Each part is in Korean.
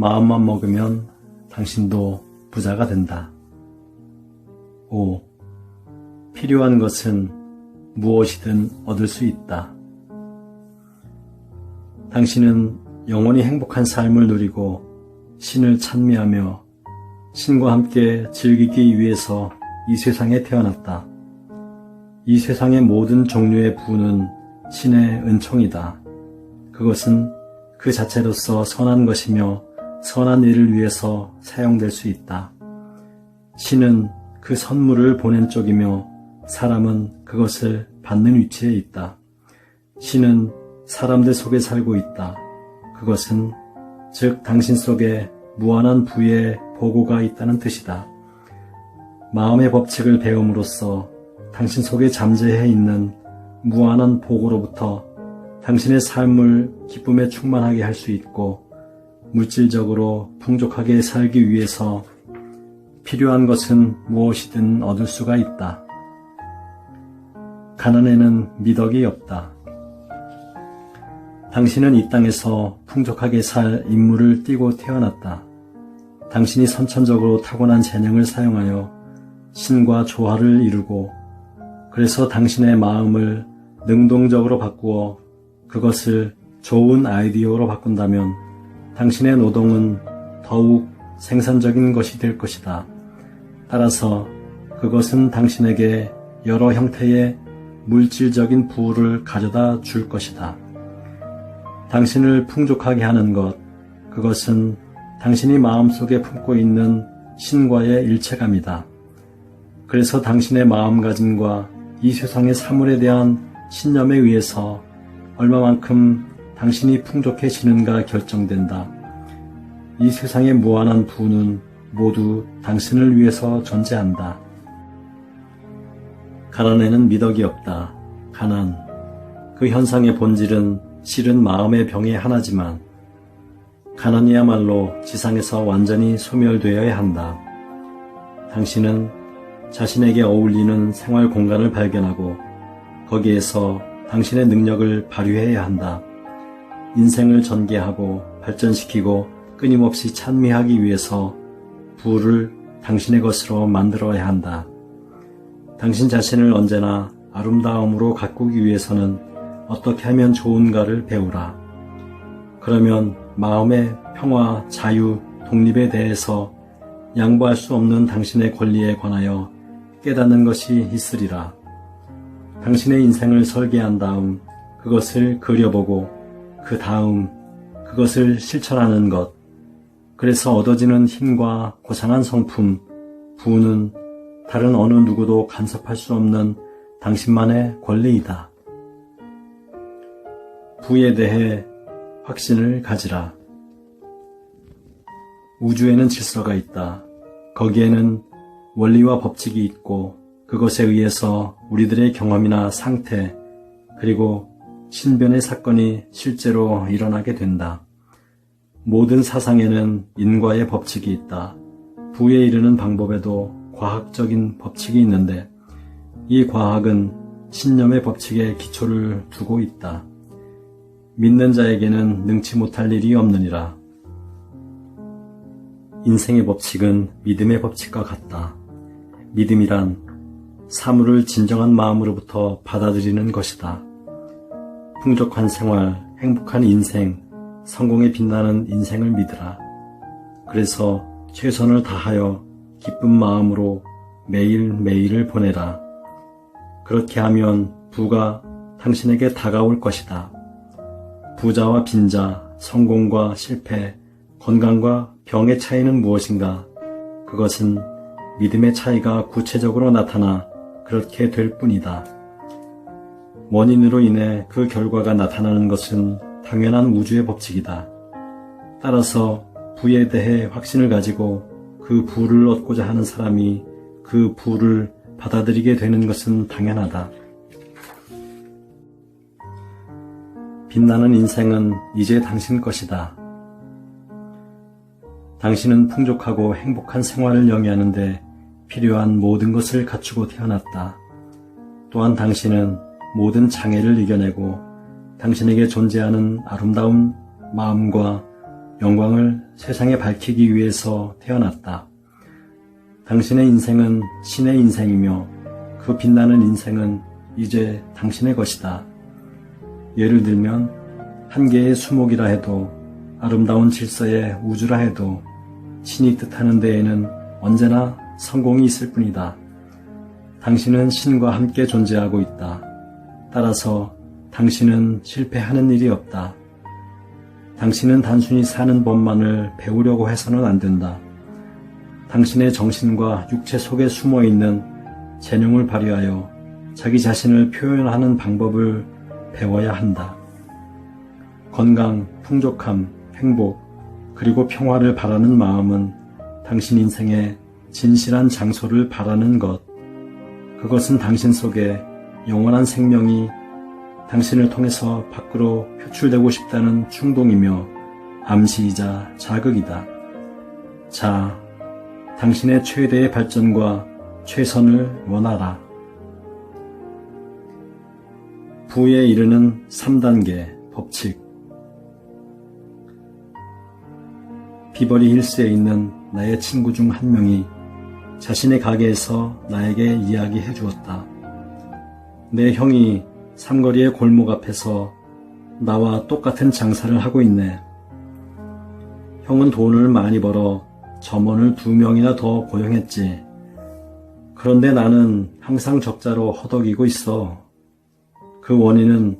마음만 먹으면 당신도 부자가 된다. 5. 필요한 것은 무엇이든 얻을 수 있다. 당신은 영원히 행복한 삶을 누리고 신을 찬미하며 신과 함께 즐기기 위해서 이 세상에 태어났다. 이 세상의 모든 종류의 부는 신의 은총이다. 그것은 그 자체로서 선한 것이며 선한 일을 위해서 사용될 수 있다. 신은 그 선물을 보낸 쪽이며 사람은 그것을 받는 위치에 있다. 신은 사람들 속에 살고 있다. 그것은 즉 당신 속에 무한한 부의 보고가 있다는 뜻이다. 마음의 법칙을 배움으로써 당신 속에 잠재해 있는 무한한 보고로부터 당신의 삶을 기쁨에 충만하게 할 수 있고 물질적으로 풍족하게 살기 위해서 필요한 것은 무엇이든 얻을 수가 있다. 가난에는 미덕이 없다. 당신은 이 땅에서 풍족하게 살 임무를 띠고 태어났다. 당신이 선천적으로 타고난 재능을 사용하여 신과 조화를 이루고 그래서 당신의 마음을 능동적으로 바꾸어 그것을 좋은 아이디어로 바꾼다면 당신의 노동은 더욱 생산적인 것이 될 것이다. 따라서 그것은 당신에게 여러 형태의 물질적인 부를 가져다 줄 것이다. 당신을 풍족하게 하는 것, 그것은 당신이 마음속에 품고 있는 신과의 일체감이다. 그래서 당신의 마음가짐과 이 세상의 사물에 대한 신념에 의해서 얼마만큼 당신이 풍족해지는가 결정된다. 이 세상의 무한한 부는 모두 당신을 위해서 존재한다. 가난에는 미덕이 없다. 가난, 그 현상의 본질은 실은 마음의 병의 하나지만 가난이야말로 지상에서 완전히 소멸되어야 한다. 당신은 자신에게 어울리는 생활 공간을 발견하고 거기에서 당신의 능력을 발휘해야 한다. 인생을 전개하고 발전시키고 끊임없이 찬미하기 위해서 부를 당신의 것으로 만들어야 한다. 당신 자신을 언제나 아름다움으로 가꾸기 위해서는 어떻게 하면 좋은가를 배우라. 그러면 마음의 평화, 자유, 독립에 대해서 양보할 수 없는 당신의 권리에 관하여 깨닫는 것이 있으리라. 당신의 인생을 설계한 다음 그것을 그려보고 그 다음 그것을 실천하는 것. 그래서 얻어지는 힘과 고상한 성품, 부는 다른 어느 누구도 간섭할 수 없는 당신만의 권리이다. 부에 대해 확신을 가지라. 우주에는 질서가 있다. 거기에는 원리와 법칙이 있고 그것에 의해서 우리들의 경험이나 상태 그리고 신변의 사건이 실제로 일어나게 된다. 모든 사상에는 인과의 법칙이 있다. 부에 이르는 방법에도 과학적인 법칙이 있는데 이 과학은 신념의 법칙에 기초를 두고 있다. 믿는 자에게는 능치 못할 일이 없느니라. 인생의 법칙은 믿음의 법칙과 같다. 믿음이란 사물을 진정한 마음으로부터 받아들이는 것이다. 풍족한 생활, 행복한 인생, 성공에 빛나는 인생을 믿으라. 그래서 최선을 다하여 기쁜 마음으로 매일매일을 보내라. 그렇게 하면 부가 당신에게 다가올 것이다. 부자와 빈자, 성공과 실패, 건강과 병의 차이는 무엇인가? 그것은 믿음의 차이가 구체적으로 나타나 그렇게 될 뿐이다. 원인으로 인해 그 결과가 나타나는 것은 당연한 우주의 법칙이다. 따라서 부에 대해 확신을 가지고 그 부를 얻고자 하는 사람이 그 부를 받아들이게 되는 것은 당연하다. 빛나는 인생은 이제 당신 것이다. 당신은 풍족하고 행복한 생활을 영위하는데 필요한 모든 것을 갖추고 태어났다. 또한 당신은 모든 장애를 이겨내고 당신에게 존재하는 아름다운 마음과 영광을 세상에 밝히기 위해서 태어났다. 당신의 인생은 신의 인생이며 그 빛나는 인생은 이제 당신의 것이다. 예를 들면 한 개의 수목이라 해도 아름다운 질서의 우주라 해도 신이 뜻하는 데에는 언제나 성공이 있을 뿐이다. 당신은 신과 함께 존재하고 있다. 따라서 당신은 실패하는 일이 없다. 당신은 단순히 사는 법만을 배우려고 해서는 안 된다. 당신의 정신과 육체 속에 숨어있는 재능을 발휘하여 자기 자신을 표현하는 방법을 배워야 한다. 건강, 풍족함, 행복, 그리고 평화를 바라는 마음은 당신 인생의 진실한 장소를 바라는 것. 그것은 당신 속에 영원한 생명이 당신을 통해서 밖으로 표출되고 싶다는 충동이며 암시이자 자극이다. 자, 당신의 최대의 발전과 최선을 원하라. 부에 이르는 3단계 법칙. 비버리 힐스에 있는 나의 친구 중 한 명이 자신의 가게에서 나에게 이야기해 주었다. 내 형이 삼거리의 골목 앞에서 나와 똑같은 장사를 하고 있네. 형은 돈을 많이 벌어 점원을 2명이나 더 고용했지. 그런데 나는 항상 적자로 허덕이고 있어. 그 원인은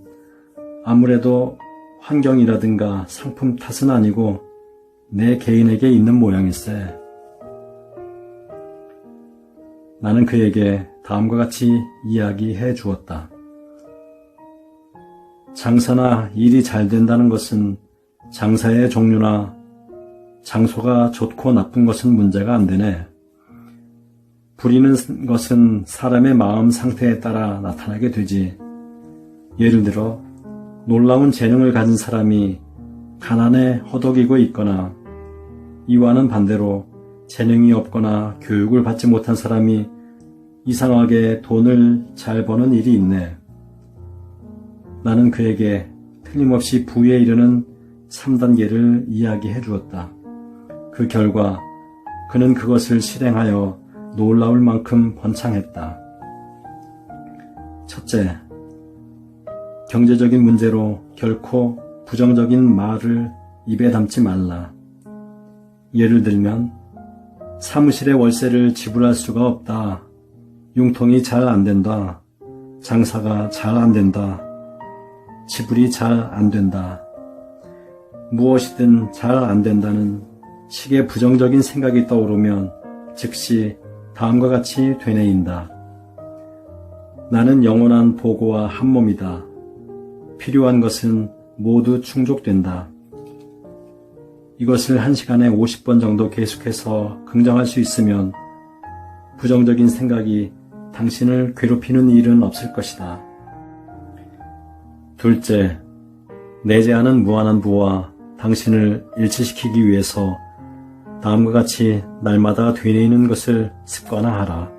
아무래도 환경이라든가 상품 탓은 아니고 내 개인에게 있는 모양일세. 나는 그에게 다음과 같이 이야기해 주었다. 장사나 일이 잘 된다는 것은 장사의 종류나 장소가 좋고 나쁜 것은 문제가 안 되네. 부리는 것은 사람의 마음 상태에 따라 나타나게 되지. 예를 들어 놀라운 재능을 가진 사람이 가난에 허덕이고 있거나 이와는 반대로 재능이 없거나 교육을 받지 못한 사람이 이상하게 돈을 잘 버는 일이 있네. 나는 그에게 틀림없이 부에 이르는 3단계를 이야기해 주었다. 그 결과 그는 그것을 실행하여 놀라울 만큼 번창했다. 첫째, 경제적인 문제로 결코 부정적인 말을 입에 담지 말라. 예를 들면 사무실의 월세를 지불할 수가 없다. 융통이 잘 안 된다. 장사가 잘 안 된다. 지불이 잘 안 된다. 무엇이든 잘 안 된다는 식의 부정적인 생각이 떠오르면 즉시 다음과 같이 되뇌인다. 나는 영원한 보고와 한 몸이다. 필요한 것은 모두 충족된다. 이것을 1시간에 50번 정도 계속해서 긍정할 수 있으면 부정적인 생각이 당신을 괴롭히는 일은 없을 것이다. 둘째, 내재하는 무한한 부와 당신을 일치시키기 위해서 다음과 같이 날마다 되뇌이는 것을 습관화하라.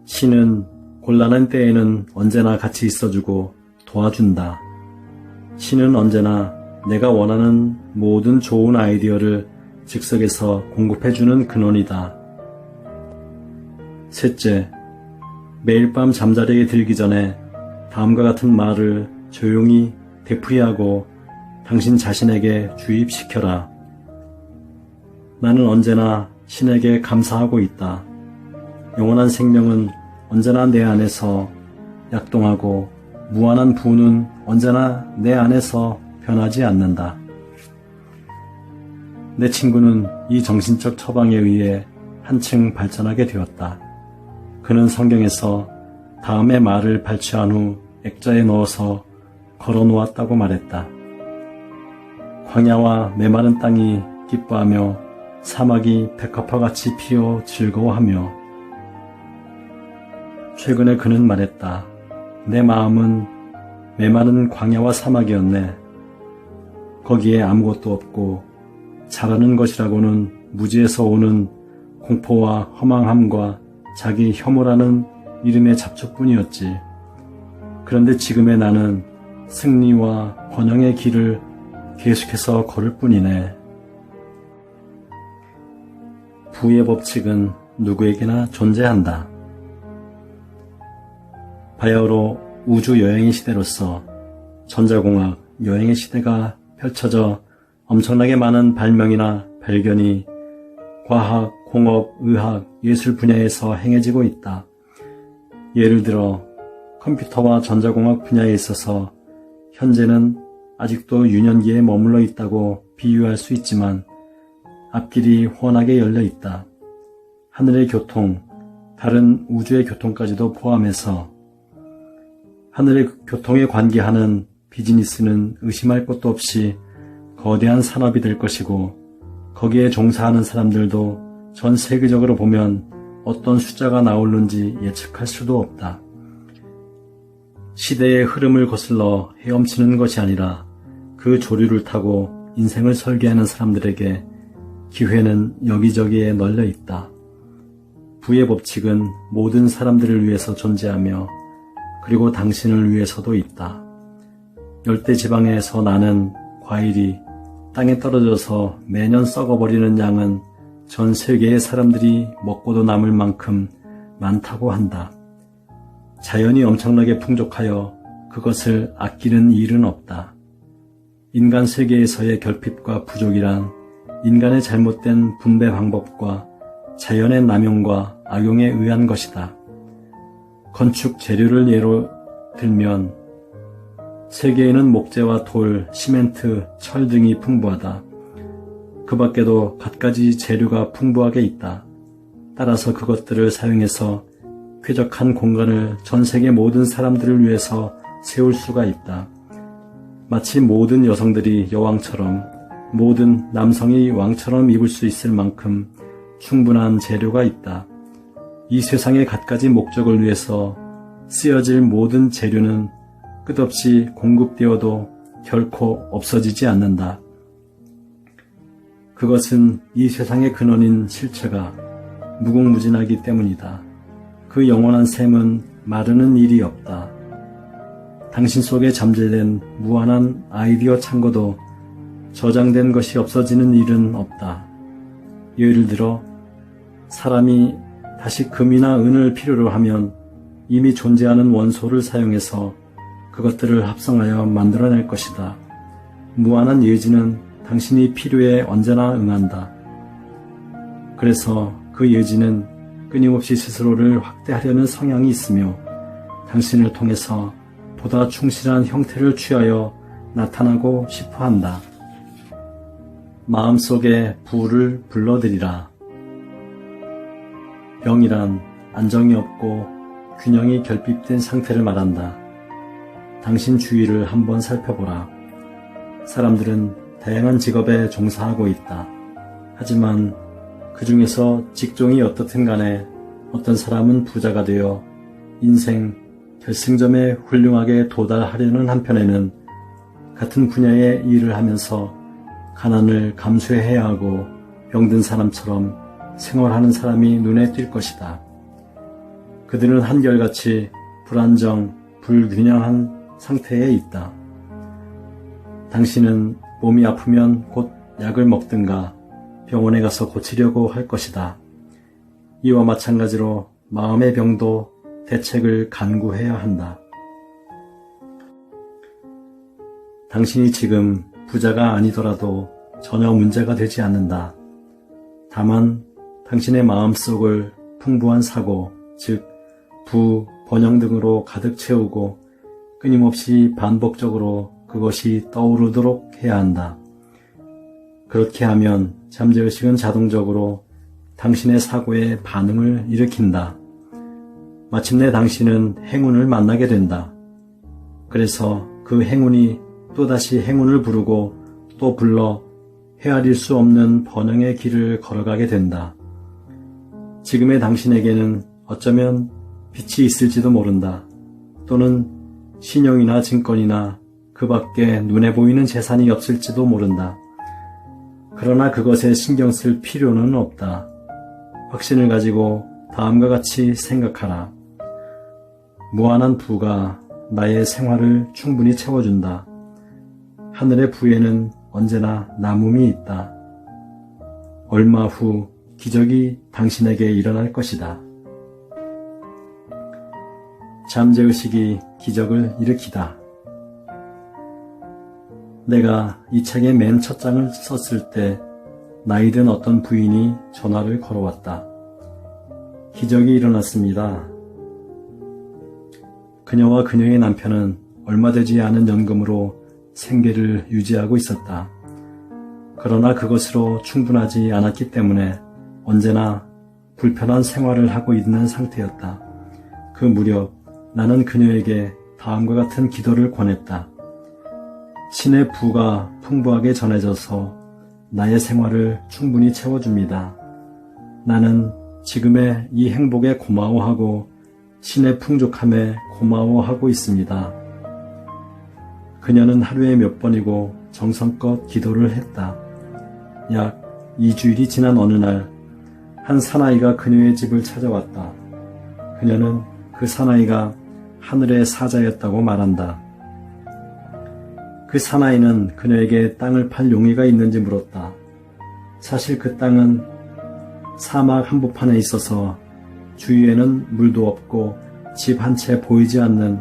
신은 곤란한 때에는 언제나 같이 있어주고 도와준다. 신은 언제나 내가 원하는 모든 좋은 아이디어를 즉석에서 공급해주는 근원이다. 셋째, 매일 밤 잠자리에 들기 전에 다음과 같은 말을 조용히 되풀이하고 당신 자신에게 주입시켜라. 나는 언제나 신에게 감사하고 있다. 영원한 생명은 언제나 내 안에서 약동하고 무한한 부는 언제나 내 안에서 변하지 않는다. 내 친구는 이 정신적 처방에 의해 한층 발전하게 되었다. 그는 성경에서 다음의 말을 발췌한 후 액자에 넣어서 걸어놓았다고 말했다. 광야와 메마른 땅이 기뻐하며 사막이 백합화같이 피어 즐거워하며. 최근에 그는 말했다. 내 마음은 메마른 광야와 사막이었네. 거기에 아무것도 없고 자라는 것이라고는 무지에서 오는 공포와 허망함과 자기 혐오라는 이름의 잡초뿐이었지. 그런데 지금의 나는 승리와 번영의 길을 계속해서 걸을 뿐이네. 부의 법칙은 누구에게나 존재한다. 바야흐로 우주 여행의 시대로서 전자공학 여행의 시대가 펼쳐져 엄청나게 많은 발명이나 발견이 과학, 공업, 의학, 예술 분야에서 행해지고 있다. 예를 들어 컴퓨터와 전자공학 분야에 있어서 현재는 아직도 유년기에 머물러 있다고 비유할 수 있지만 앞길이 훤하게 열려 있다. 하늘의 교통, 다른 우주의 교통까지도 포함해서 하늘의 교통에 관계하는 비즈니스는 의심할 것도 없이 거대한 산업이 될 것이고 거기에 종사하는 사람들도 전 세계적으로 보면 어떤 숫자가 나올는지 예측할 수도 없다. 시대의 흐름을 거슬러 헤엄치는 것이 아니라 그 조류를 타고 인생을 설계하는 사람들에게 기회는 여기저기에 널려 있다. 부의 법칙은 모든 사람들을 위해서 존재하며 그리고 당신을 위해서도 있다. 열대지방에서 나는 과일이 땅에 떨어져서 매년 썩어버리는 양은 전 세계의 사람들이 먹고도 남을 만큼 많다고 한다. 자연이 엄청나게 풍족하여 그것을 아끼는 일은 없다. 인간 세계에서의 결핍과 부족이란 인간의 잘못된 분배 방법과 자연의 남용과 악용에 의한 것이다. 건축 재료를 예로 들면 세계에는 목재와 돌, 시멘트, 철 등이 풍부하다. 그 밖에도 갖가지 재료가 풍부하게 있다. 따라서 그것들을 사용해서 쾌적한 공간을 전 세계 모든 사람들을 위해서 세울 수가 있다. 마치 모든 여성들이 여왕처럼 모든 남성이 왕처럼 입을 수 있을 만큼 충분한 재료가 있다. 이 세상의 갖가지 목적을 위해서 쓰여질 모든 재료는 끝없이 공급되어도 결코 없어지지 않는다. 그것은 이 세상의 근원인 실체가 무궁무진하기 때문이다. 그 영원한 셈은 마르는 일이 없다. 당신 속에 잠재된 무한한 아이디어 창고도 저장된 것이 없어지는 일은 없다. 예를 들어 사람이 다시 금이나 은을 필요로 하면 이미 존재하는 원소를 사용해서 그것들을 합성하여 만들어낼 것이다. 무한한 예지는 당신이 필요에 언제나 응한다. 그래서 그 예지는 끊임없이 스스로를 확대하려는 성향이 있으며 당신을 통해서 보다 충실한 형태를 취하여 나타나고 싶어 한다. 마음속에 부를 불러들이라. 병이란 안정이 없고 균형이 결핍된 상태를 말한다. 당신 주위를 한번 살펴보라. 사람들은 다양한 직업에 종사하고 있다. 하지만 그 중에서 직종이 어떻든 간에 어떤 사람은 부자가 되어 인생 결승점에 훌륭하게 도달하려는 한편에는 같은 분야의 일을 하면서 가난을 감수해야 하고 병든 사람처럼 생활하는 사람이 눈에 띌 것이다. 그들은 한결같이 불안정, 불균형한 상태에 있다. 당신은 몸이 아프면 곧 약을 먹든가 병원에 가서 고치려고 할 것이다. 이와 마찬가지로 마음의 병도 대책을 간구해야 한다. 당신이 지금 부자가 아니더라도 전혀 문제가 되지 않는다. 다만 당신의 마음속을 풍부한 사고, 즉 부, 번영 등으로 가득 채우고 끊임없이 반복적으로 그것이 떠오르도록 해야 한다. 그렇게 하면 잠재의식은 자동적으로 당신의 사고에 반응을 일으킨다. 마침내 당신은 행운을 만나게 된다. 그래서 그 행운이 또다시 행운을 부르고 또 불러 헤아릴 수 없는 번영의 길을 걸어가게 된다. 지금의 당신에게는 어쩌면 빛이 있을지도 모른다. 또는 신용이나 증권이나 그 밖에 눈에 보이는 재산이 없을지도 모른다. 그러나 그것에 신경 쓸 필요는 없다. 확신을 가지고 다음과 같이 생각하라. 무한한 부가 나의 생활을 충분히 채워준다. 하늘의 부에는 언제나 남음이 있다. 얼마 후 기적이 당신에게 일어날 것이다. 잠재의식이 기적을 일으키다. 내가 이 책의 맨 첫 장을 썼을 때 나이든 어떤 부인이 전화를 걸어왔다. 기적이 일어났습니다. 그녀와 그녀의 남편은 얼마 되지 않은 연금으로 생계를 유지하고 있었다. 그러나 그것으로 충분하지 않았기 때문에 언제나 불편한 생활을 하고 있는 상태였다. 그 무렵 나는 그녀에게 다음과 같은 기도를 권했다. 신의 부가 풍부하게 전해져서 나의 생활을 충분히 채워줍니다. 나는 지금의 이 행복에 고마워하고 신의 풍족함에 고마워하고 있습니다. 그녀는 하루에 몇 번이고 정성껏 기도를 했다. 약 2주일이 지난 어느 날, 한 사나이가 그녀의 집을 찾아왔다. 그녀는 그 사나이가 하늘의 사자였다고 말한다. 그 사나이는 그녀에게 땅을 팔 용의가 있는지 물었다. 사실 그 땅은 사막 한복판에 있어서 주위에는 물도 없고 집 한 채 보이지 않는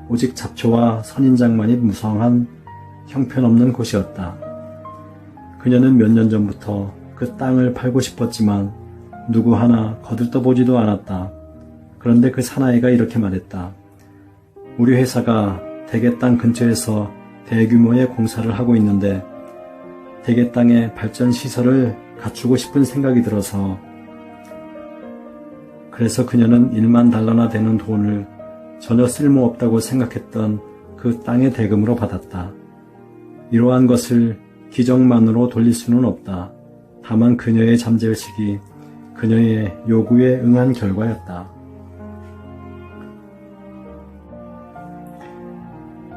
오직 잡초와 선인장만이 무성한 형편없는 곳이었다. 그녀는 몇 년 전부터 그 땅을 팔고 싶었지만 누구 하나 거들떠보지도 않았다. 그런데 그 사나이가 이렇게 말했다. 우리 회사가 대게 땅 근처에서 대규모의 공사를 하고 있는데 대게 땅에 발전 시설을 갖추고 싶은 생각이 들어서 그래서 그녀는 1만 달러나 되는 돈을 전혀 쓸모없다고 생각했던 그 땅의 대금으로 받았다. 이러한 것을 기적만으로 돌릴 수는 없다. 다만 그녀의 잠재의식이 그녀의 요구에 응한 결과였다.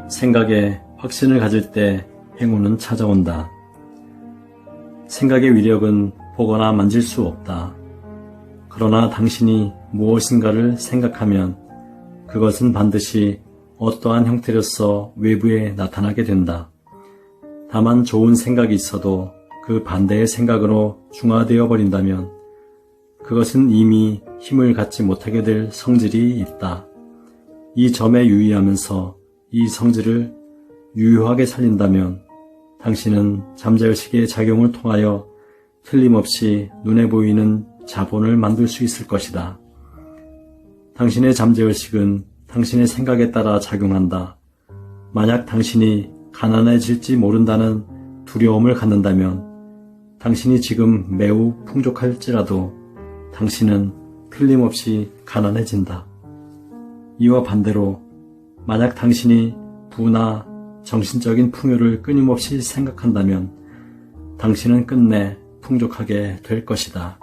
생각에 확신을 가질 때 행운은 찾아온다. 생각의 위력은 보거나 만질 수 없다. 그러나 당신이 무엇인가를 생각하면 그것은 반드시 어떠한 형태로서 외부에 나타나게 된다. 다만 좋은 생각이 있어도 그 반대의 생각으로 중화되어 버린다면 그것은 이미 힘을 갖지 못하게 될 성질이 있다. 이 점에 유의하면서 이 성질을 유효하게 살린다면 당신은 잠재의식의 작용을 통하여 틀림없이 눈에 보이는 자본을 만들 수 있을 것이다. 당신의 잠재의식은 당신의 생각에 따라 작용한다. 만약 당신이 가난해질지 모른다는 두려움을 갖는다면 당신이 지금 매우 풍족할지라도 당신은 틀림없이 가난해진다. 이와 반대로 만약 당신이 부나 정신적인 풍요를 끊임없이 생각한다면 당신은 끝내 풍족하게 될 것이다.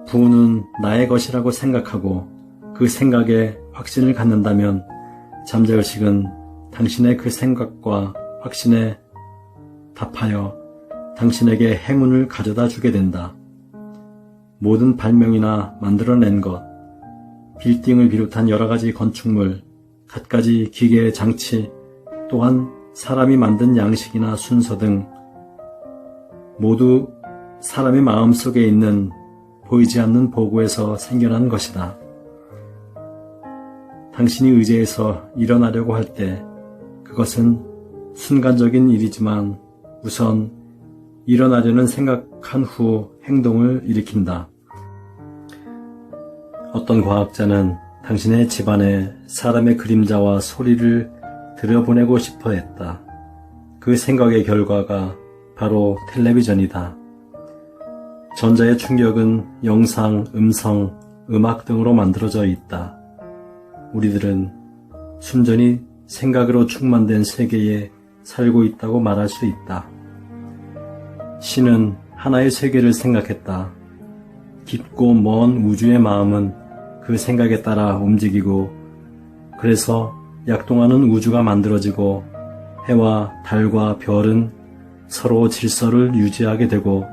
부는 나의 것이라고 생각하고 그 생각에 확신을 갖는다면 잠재의식은 당신의 그 생각과 확신에 답하여 당신에게 행운을 가져다 주게 된다. 모든 발명이나 만들어낸 것, 빌딩을 비롯한 여러 가지 건축물, 갖가지 기계 장치, 또한 사람이 만든 양식이나 순서 등 모두 사람의 마음속에 있는 보이지 않는 보고에서 생겨난 것이다. 당신이 의지해서 일어나려고 할 때 그것은 순간적인 일이지만 우선 일어나려는 생각한 후 행동을 일으킨다. 어떤 과학자는 당신의 집안에 사람의 그림자와 소리를 들여보내고 싶어 했다. 그 생각의 결과가 바로 텔레비전이다. 전자의 충격은 영상, 음성, 음악 등으로 만들어져 있다. 우리들은 순전히 생각으로 충만된 세계에 살고 있다고 말할 수 있다. 신은 하나의 세계를 생각했다. 깊고 먼 우주의 마음은 그 생각에 따라 움직이고 그래서 약동하는 우주가 만들어지고 해와 달과 별은 서로 질서를 유지하게 되고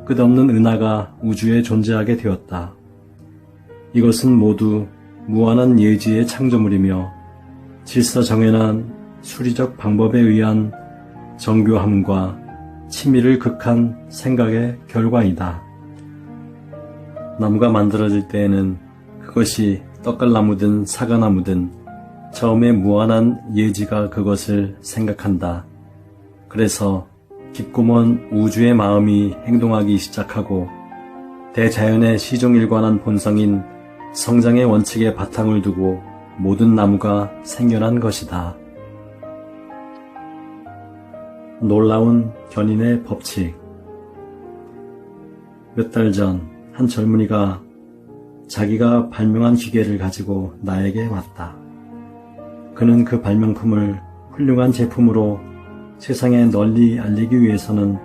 끝없는 은하가 우주에 존재하게 되었다. 이것은 모두 무한한 예지의 창조물이며 질서 정연한 수리적 방법에 의한 정교함과 치밀을 극한 생각의 결과이다. 나무가 만들어질 때에는 그것이 떡갈나무든 사과나무든 처음에 무한한 예지가 그것을 생각한다. 그래서 깊고 먼 우주의 마음이 행동하기 시작하고 대자연의 시종일관한 본성인 성장의 원칙에 바탕을 두고 모든 나무가 생겨난 것이다. 놀라운 견인의 법칙. 몇 달 전 한 젊은이가 자기가 발명한 기계를 가지고 나에게 왔다. 그는 그 발명품을 훌륭한 제품으로 세상에 널리 알리기 위해서는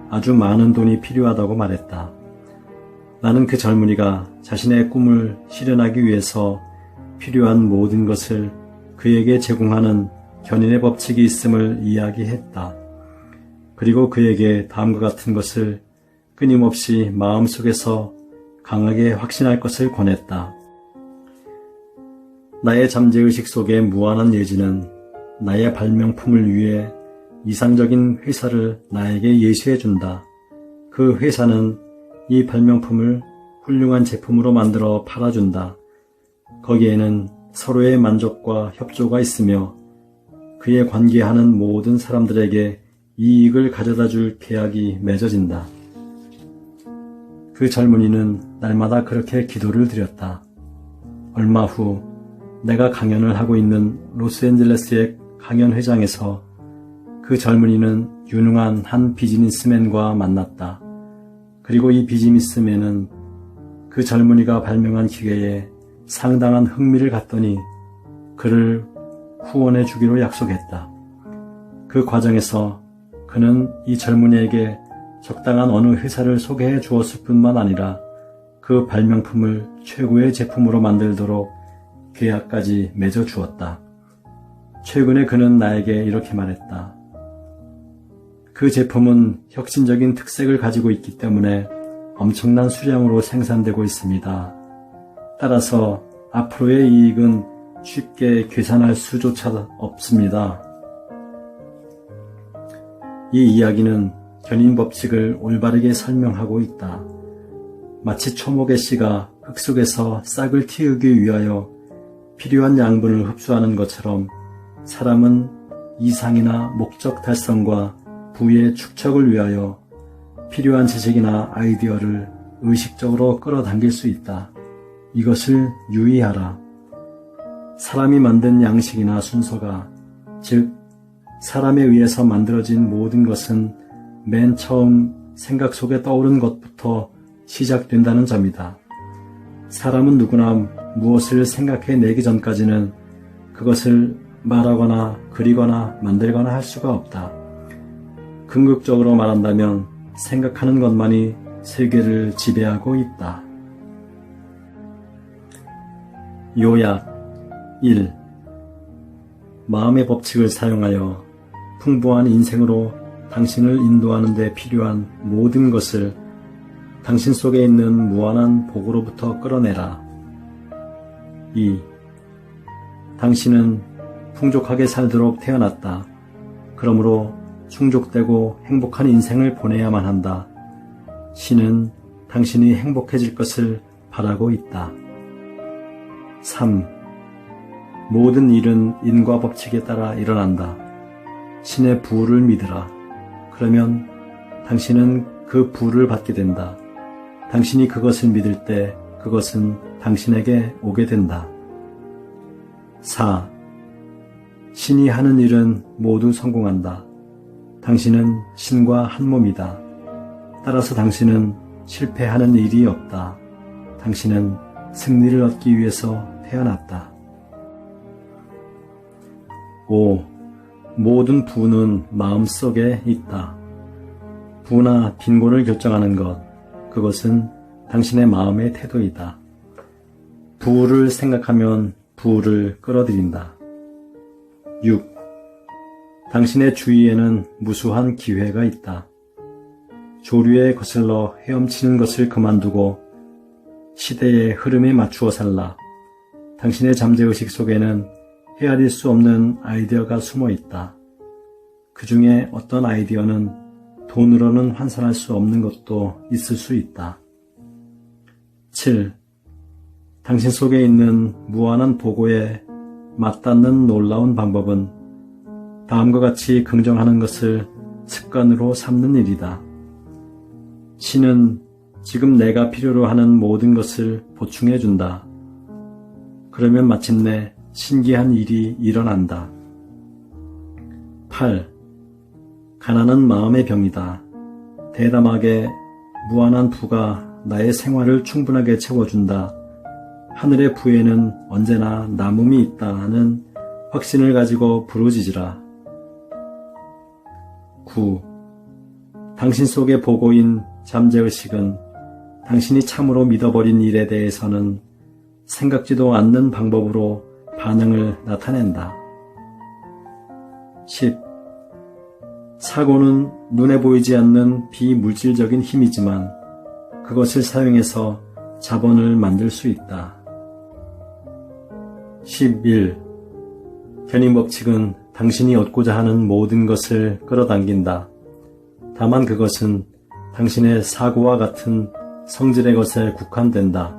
아주 많은 돈이 필요하다고 말했다. 나는 그 젊은이가 자신의 꿈을 실현하기 위해서 필요한 모든 것을 그에게 제공하는 견인의 법칙이 있음을 이야기했다. 그리고 그에게 다음과 같은 것을 끊임없이 마음속에서 강하게 확신할 것을 권했다. 나의 잠재의식 속의 무한한 예지는 나의 발명품을 위해 이상적인 회사를 나에게 예시해준다. 그 회사는 이 발명품을 훌륭한 제품으로 만들어 팔아준다. 거기에는 서로의 만족과 협조가 있으며 그에 관계하는 모든 사람들에게 이익을 가져다 줄 계약이 맺어진다. 그 젊은이는 날마다 그렇게 기도를 드렸다. 얼마 후 내가 강연을 하고 있는 로스앤젤레스의 강연회장에서 그 젊은이는 유능한 한 비즈니스맨과 만났다. 그리고 이 비즈니스맨은 그 젊은이가 발명한 기계에 상당한 흥미를 갖더니 그를 후원해 주기로 약속했다. 그 과정에서 그는 이 젊은이에게 적당한 어느 회사를 소개해 주었을 뿐만 아니라 그 발명품을 최고의 제품으로 만들도록 계약까지 맺어 주었다. 최근에 그는 나에게 이렇게 말했다. 그 제품은 혁신적인 특색을 가지고 있기 때문에 엄청난 수량으로 생산되고 있습니다. 따라서 앞으로의 이익은 쉽게 계산할 수조차 없습니다. 이 이야기는 견인 법칙을 올바르게 설명하고 있다. 마치 초목의 씨가 흙 속에서 싹을 틔우기 위하여 필요한 양분을 흡수하는 것처럼 사람은 이상이나 목적 달성과 부의 축적을 위하여 필요한 지식이나 아이디어를 의식적으로 끌어당길 수 있다. 이것을 유의하라. 사람이 만든 양식이나 순서가, 즉 사람에 의해서 만들어진 모든 것은 맨 처음 생각 속에 떠오른 것부터 시작된다는 점이다. 사람은 누구나 무엇을 생각해내기 전까지는 그것을 말하거나 그리거나 만들거나 할 수가 없다. 궁극적으로 말한다면 생각하는 것만이 세계를 지배하고 있다. 요약 1. 마음의 법칙을 사용하여 풍부한 인생으로 당신을 인도하는 데 필요한 모든 것을 당신 속에 있는 무한한 복으로부터 끌어내라. 2. 당신은 풍족하게 살도록 태어났다. 그러므로 충족되고 행복한 인생을 보내야만 한다. 신은 당신이 행복해질 것을 바라고 있다. 3. 모든 일은 인과 법칙에 따라 일어난다. 신의 부를 믿으라. 그러면 당신은 그 부를 받게 된다. 당신이 그것을 믿을 때 그것은 당신에게 오게 된다. 4. 신이 하는 일은 모두 성공한다. 당신은 신과 한 몸이다. 따라서 당신은 실패하는 일이 없다. 당신은 승리를 얻기 위해서 태어났다. 5. 모든 부는 마음속에 있다. 부나 빈곤을 결정하는 것, 그것은 당신의 마음의 태도이다. 부를 생각하면 부를 끌어들인다. 6. 당신의 주위에는 무수한 기회가 있다. 조류에 거슬러 헤엄치는 것을 그만두고 시대의 흐름에 맞추어 살라. 당신의 잠재의식 속에는 헤아릴 수 없는 아이디어가 숨어 있다. 그 중에 어떤 아이디어는 돈으로는 환산할 수 없는 것도 있을 수 있다. 7. 당신 속에 있는 무한한 보고에 맞닿는 놀라운 방법은 다음과 같이 긍정하는 것을 습관으로 삼는 일이다. 신은 지금 내가 필요로 하는 모든 것을 보충해 준다. 그러면 마침내 신기한 일이 일어난다. 8. 가난은 마음의 병이다. 대담하게 무한한 부가 나의 생활을 충분하게 채워준다. 하늘의 부에는 언제나 남음이 있다는 확신을 가지고 부르짖으라. 9. 당신 속의 보고인 잠재의식은 당신이 참으로 믿어버린 일에 대해서는 생각지도 않는 방법으로 반응을 나타낸다. 10. 사고는 눈에 보이지 않는 비물질적인 힘이지만 그것을 사용해서 자본을 만들 수 있다. 11. 견인 법칙은 당신이 얻고자 하는 모든 것을 끌어당긴다. 다만 그것은 당신의 사고와 같은 성질의 것에 국한된다.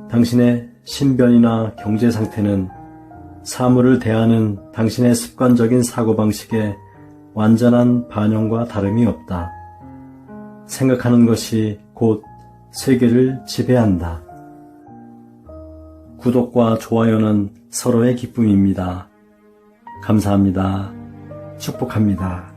당신의 신변이나 경제 상태는 사물을 대하는 당신의 습관적인 사고방식의 완전한 반영과 다름이 없다. 생각하는 것이 곧 세계를 지배한다. 구독과 좋아요는 서로의 기쁨입니다. 감사합니다. 축복합니다.